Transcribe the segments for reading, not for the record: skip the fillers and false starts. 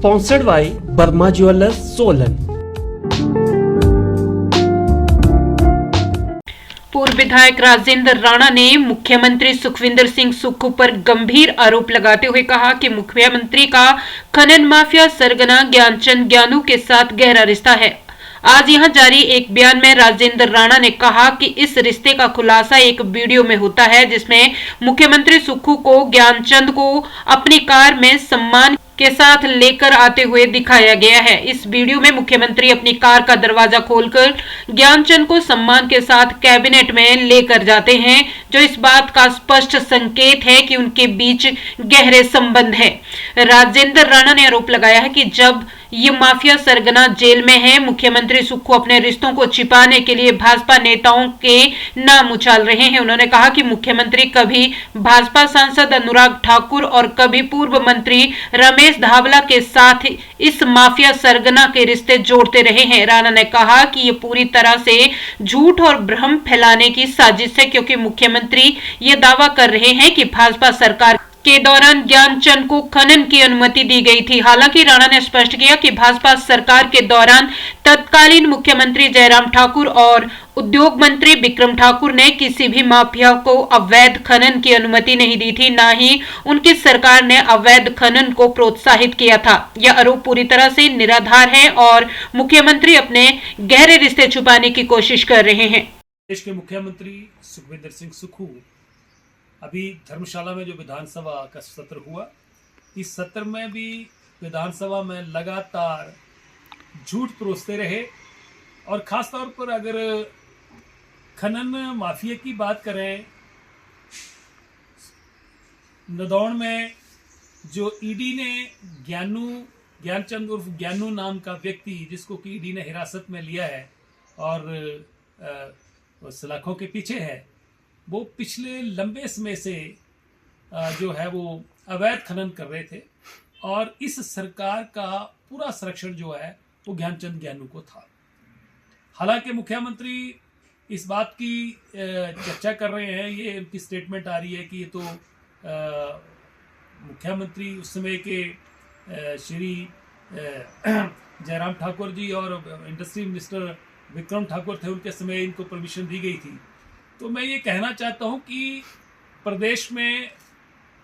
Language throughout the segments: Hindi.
Sponsored by Burma Jewelers, Solan. पूर्व विधायक राजेंद्र राणा ने मुख्यमंत्री सुखविंदर सिंह सुक्खू पर गंभीर आरोप लगाते हुए कहा कि मुख्यमंत्री का खनन माफिया सरगना ज्ञानचंद ज्ञानू के साथ गहरा रिश्ता है। आज यहां जारी एक बयान में राजेंद्र राणा ने कहा कि इस रिश्ते का खुलासा एक वीडियो में होता है जिसमें मुख्यमंत्री सुक्खू को ज्ञानचंद को अपनी कार में सम्मान के साथ लेकर आते हुए दिखाया गया है। इस वीडियो में मुख्यमंत्री अपनी कार का दरवाजा खोलकर ज्ञानचंद को सम्मान के साथ कैबिनेट में लेकर जाते हैं, जो इस बात का स्पष्ट संकेत है कि उनके बीच गहरे संबंध है। राजेंद्र राणा ने आरोप लगाया है कि जब ये माफिया सरगना जेल में है, मुख्यमंत्री सुक्खू अपने रिश्तों को छिपाने के लिए भाजपा नेताओं के नाम उछाल रहे हैं। उन्होंने कहा कि मुख्यमंत्री कभी भाजपा सांसद अनुराग ठाकुर और कभी पूर्व मंत्री रमेश धावला के साथ इस माफिया सरगना के रिश्ते जोड़ते रहे हैं। राणा ने कहा कि ये पूरी तरह से झूठ और भ्रम फैलाने की साजिश है, क्योंकि मुख्यमंत्री ये दावा कर रहे हैं कि भाजपा सरकार के दौरान ज्ञानचंद को खनन की अनुमति दी गई थी। हालांकि राणा ने स्पष्ट किया कि भाजपा सरकार के दौरान तत्कालीन मुख्यमंत्री जयराम ठाकुर और उद्योग मंत्री विक्रम ठाकुर ने किसी भी माफिया को अवैध खनन की अनुमति नहीं दी थी, ना ही उनकी सरकार ने अवैध खनन को प्रोत्साहित किया था। यह आरोप पूरी तरह से निराधार है और मुख्यमंत्री अपने गहरे रिश्ते छुपाने की कोशिश कर रहे हैं। देश के मुख्यमंत्री सुखविंदर सिंह सुक्खू अभी धर्मशाला में जो विधानसभा का सत्र हुआ, इस सत्र में भी विधानसभा में लगातार झूठ परोसते रहे और खास तौर पर अगर खनन माफिया की बात करें, नदौड़ में जो ईडी ने ज्ञानचंद उर्फ ज्ञानू नाम का व्यक्ति जिसको कि ईडी ने हिरासत में लिया है और सलाखों के पीछे है, वो पिछले लंबे समय से जो है वो अवैध खनन कर रहे थे और इस सरकार का पूरा संरक्षण जो है वो ज्ञानचंद ज्ञानू को था। हालांकि मुख्यमंत्री इस बात की चर्चा कर रहे हैं, ये उनकी स्टेटमेंट आ रही है कि ये तो मुख्यमंत्री उस समय के श्री जयराम ठाकुर जी और इंडस्ट्री मिनिस्टर विक्रम ठाकुर थे, उनके समय इनको परमिशन दी गई थी। तो मैं ये कहना चाहता हूँ कि प्रदेश में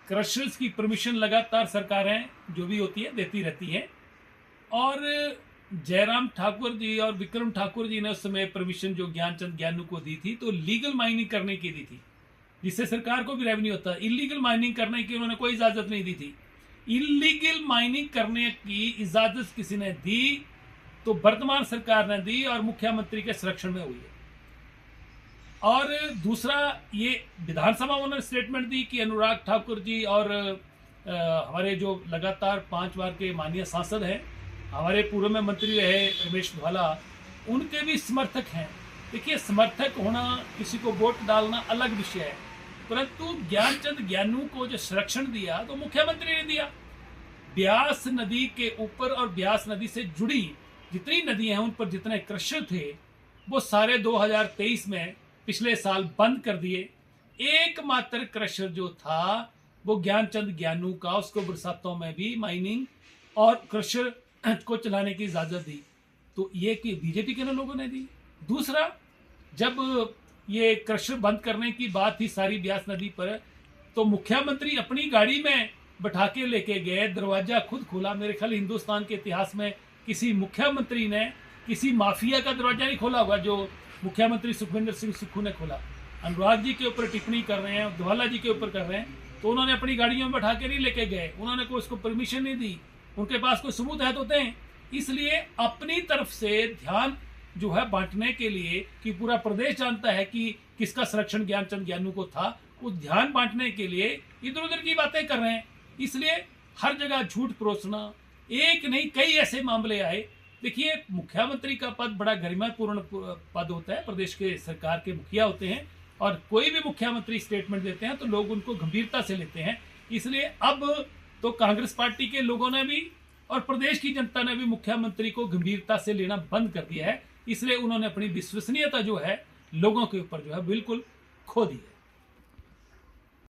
क्रशर्स की परमिशन लगातार सरकारें जो भी होती है देती रहती हैं और जयराम ठाकुर जी और विक्रम ठाकुर जी ने उस समय परमिशन जो ज्ञानचंद ज्ञानू को दी थी तो लीगल माइनिंग करने की दी थी, जिससे सरकार को भी रेवेन्यू होता है। इलीगल माइनिंग करने की उन्होंने कोई इजाज़त नहीं दी थी। इलीगल माइनिंग करने की इजाज़त किसी ने दी तो वर्तमान सरकार ने दी और मुख्यमंत्री के संरक्षण में हुई है। और दूसरा, ये विधानसभा में उन्होंने स्टेटमेंट दी कि अनुराग ठाकुर जी और हमारे जो लगातार 5 बार के माननीय सांसद हैं, हमारे पूर्व में मंत्री रहे रमेश धावला, उनके भी समर्थक हैं। देखिए, समर्थक होना, किसी को वोट डालना अलग विषय है, परंतु ज्ञानचंद ज्ञानू को जो संरक्षण दिया तो मुख्यमंत्री ने दिया। ब्यास नदी के ऊपर और ब्यास नदी से जुड़ी जितनी नदियां हैं उन पर जितने क्रशर थे वो सारे 2023 में पिछले साल बंद कर दिए। एकमात्र क्रशर जो था वो ज्ञानचंद ज्ञानू का, उसको बरसातों में भी माइनिंग और क्रशर को चलाने की इजाजत दी। तो ये कि बीजेपी के लोगों ने दी। दूसरा, जब ये क्रशर बंद करने की बात थी सारी ब्यास नदी पर, तो मुख्यमंत्री अपनी गाड़ी में बैठा के लेके गए, दरवाजा खुद खोला। मेरे ख्याल हिंदुस्तान के इतिहास में किसी मुख्यमंत्री ने किसी माफिया का दरवाजा नहीं खोला होगा जो मुख्यमंत्री सुखविंदर सिंह सुक्खू ने खोला। अनुराग जी के ऊपर टिप्पणी कर रहे हैं, धावला जी के ऊपर कर रहे हैं, तो उन्होंने अपनी गाड़ियों में बैठा के नहीं लेके गए, उन्होंने कोई उसको परमिशन नहीं दी, उनके पास कोई सबूत है तो दें। इसलिए अपनी तरफ से ध्यान जो है बांटने के लिए कि पूरा प्रदेश जानता है कि किसका संरक्षण ज्ञानचंद ज्ञानू को था, उस ध्यान बांटने के लिए इधर उधर की बातें कर रहे हैं। इसलिए हर जगह झूठ परोसना, एक नहीं कई ऐसे मामले आए। देखिए, मुख्यमंत्री का पद बड़ा गरिमापूर्ण पद होता है, प्रदेश के सरकार के मुखिया होते हैं और कोई भी मुख्यमंत्री स्टेटमेंट देते हैं तो लोग उनको गंभीरता से लेते हैं। इसलिए अब तो कांग्रेस पार्टी के लोगों ने भी और प्रदेश की जनता ने भी मुख्यमंत्री को गंभीरता से लेना बंद कर दिया है। इसलिए उन्होंने अपनी विश्वसनीयता जो है लोगों के ऊपर जो है बिल्कुल खो दी है।